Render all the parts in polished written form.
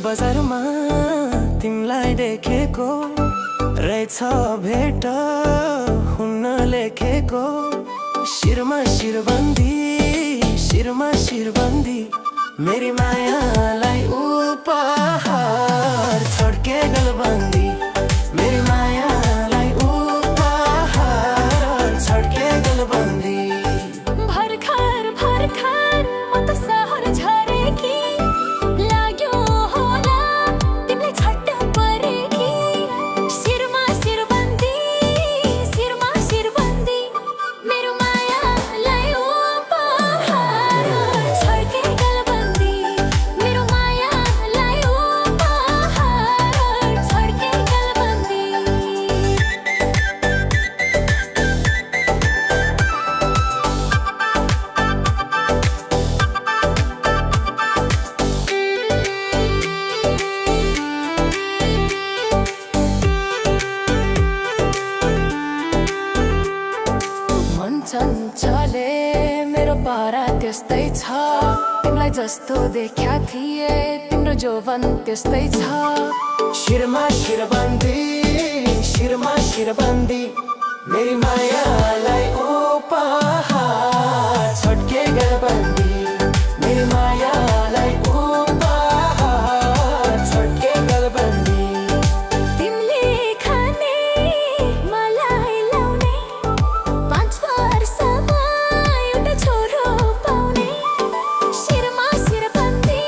बजारमा तिमलाई देखेको रहेछ भेट हुन्न लेखेको शिरमा शिरबन्दी शिरमा शिरबन्दी मेरी मायालाई उपहार छड्के गलबन्दी मेरी मायालाई उपहार छड्के गलबन्दी भर्खर भर्खर म त सहर झरेकी चञ्चले मेरो पारा त्यस्तै छ तिमीलाई जस्तो देख्या थिए तिम्रो जोवन त्यस्तै छ शिरमा शिरबन्दी शिरमा शिरबन्दी मेरी मायालाई उपहार छड्के गलबन्दी मेरी मायालाई उपहार छड्के गलबन्दी तिमीले खाने मलाई लाउने 5 वर्षमा एउटा छोरो पाउने शिरमा शिरबन्दी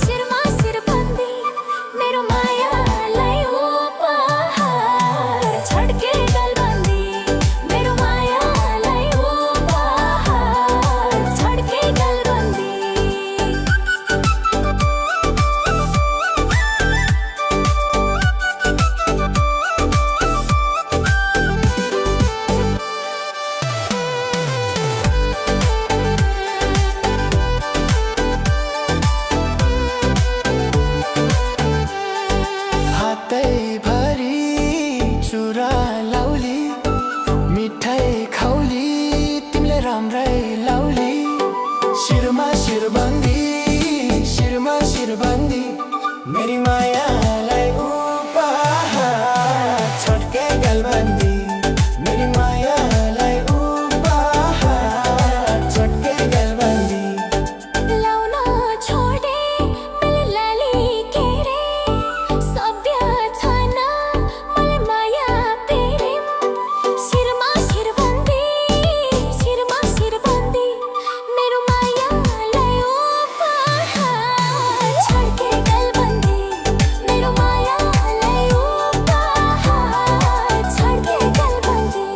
शिरमा शिरबन्दी मेरो मायालाई उपहार छड्के गलबन्दी मेरो मायालाई उपहार छड्के गलबन्दी भरी चुरा लाउली मिठाई खाउली तिमीले राम्रै लाउली शिरमा शिरबन्दी शिरमा शिरबन्दी मेरी मायालाई उपहार छड्के गलबन्दी मेरी मायालाई उपहार छड्के गलबन्दी लाउन छोडे मैले लाली के रे सभ्य छैन मलाई माया प्रेम शिरमा शिरबन्दी शिरमा शिरबन्दी मेरो मायालाई उपहार छड्के गलबन्दी मेरो मायालाई उपहार छड्के गलबन्दी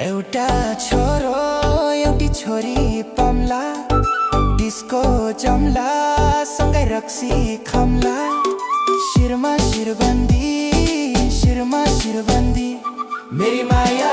एउटा छोरो एउटी छोरी पम्ला डिस्को जम्ला सँगै रक्सी खम्ला शिरमा शिरबन्दी शिरमा शिरबन्दी मेरी माया